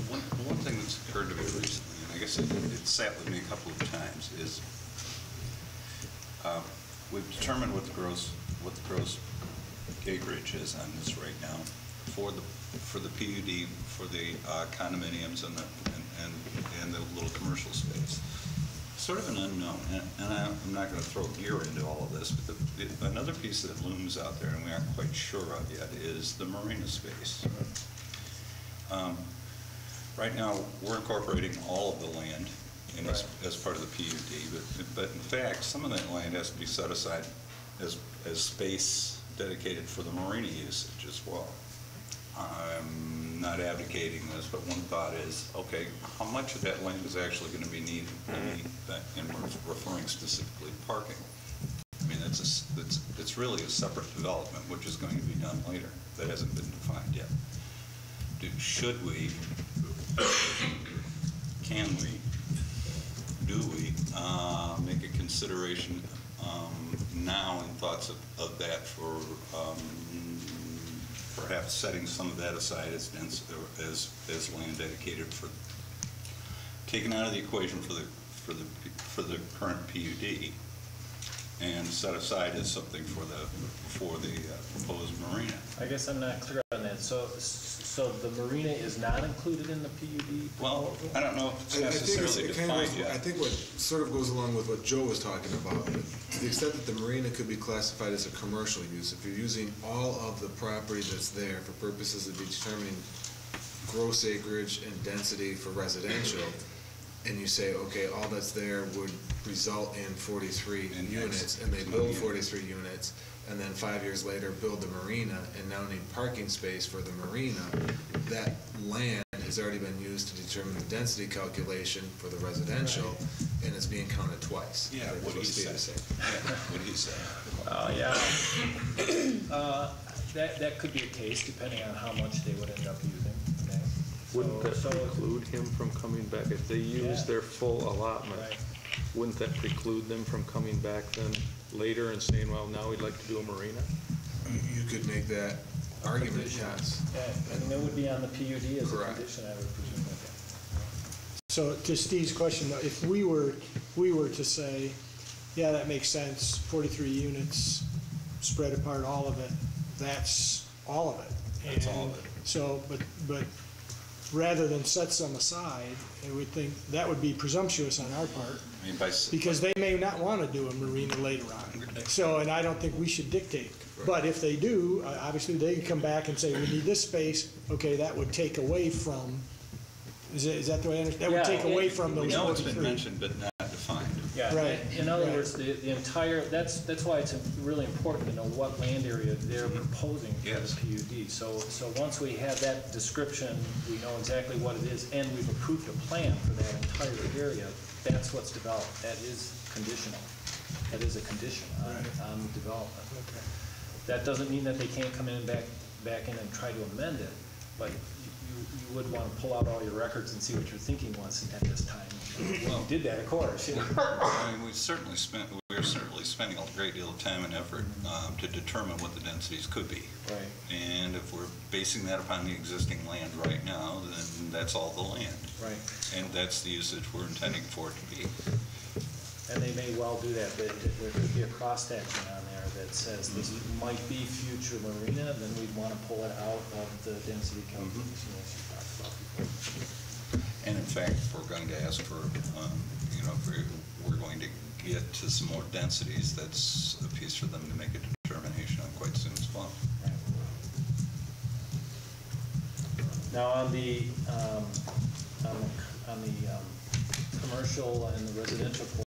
One thing that's occurred to me recently, and I guess it sat with me a couple of times, is we've determined what the gross acreage is on this right now for the PUD, for the condominiums and the little commercial space. Sort of an unknown, and I'm not going to throw gear into all of this, but another piece that looms out there and we aren't quite sure of yet is the marina space. Right now, we're incorporating all of the land as part of the PUD, but in fact, some of that land has to be set aside as space dedicated for the marina usage as well. I'm not advocating this, but one thought is, okay, how much of that land is actually going to be needed? And we're referring specifically to parking. I mean, it's really a separate development, which is going to be done later. That hasn't been defined yet. Should we, can we, do we make a consideration now in thoughts of that for perhaps setting some of that aside as land dedicated for, taken out of the equation for the current PUD, and set aside as something for the proposed marina. I guess I'm not clear on that. So the marina is not included in the PUD? Well, I don't know if it's necessarily defined yet. I think what sort of goes along with what Joe was talking about, to the extent that the marina could be classified as a commercial use, if you're using all of the property that's there for purposes of determining gross acreage and density for residential, and you say, okay, all that's there would result in 43 units, and they build 43 units, and then 5 years later build the marina and now need parking space for the marina, that land has already been used to determine the density calculation for the residential, and it's being counted twice. Yeah, what do you say? What do you say? That could be a case depending on how much they would end up using. Wouldn't that preclude him from coming back if they use their full allotment? Right. Wouldn't that preclude them from coming back then later and saying, well, now we'd like to do a marina? You could make that argument, yes. Yeah, and it would be on the PUD as a condition, I would presume. So to Steve's question, though, if we were to say, yeah, that makes sense, 43 units spread apart, all of it, that's all of it. That's all of it. So, but rather than set some aside, I would think that would be presumptuous on our part, because they may not want to do a marina later on. So, and I don't think we should dictate. But if they do, obviously they can come back and say, we need this space. Okay, that would take away from. Is that the way I understand? That would take away from those. We know it's been mentioned, but not defined. Yeah. Right. In other words, the entire. That's why it's really important to know what land area they're proposing for the PUD. So once we have that description, we know exactly what it is, and we've approved a plan for that entire area. That's what's developed. That is conditional. That is a condition on development. Okay. That doesn't mean that they can't come in back in and try to amend it, but you would want to pull out all your records and see what your thinking was at this time. Well, you did that, of course. You know. I mean, we're certainly spending a great deal of time and effort to determine what the densities could be. Right. And if we're basing that upon the existing land right now, then that's all the land. Right. And that's the usage we're intending for it to be. And they may well do that. There could be a cross-section on there that says this might be future marina, then we'd want to pull it out of the density calculation as you talked about before. And in fact, if we're going to ask for, if we're going to get to some more densities, that's a piece for them to make a determination on quite soon as well. Now on the commercial and the residential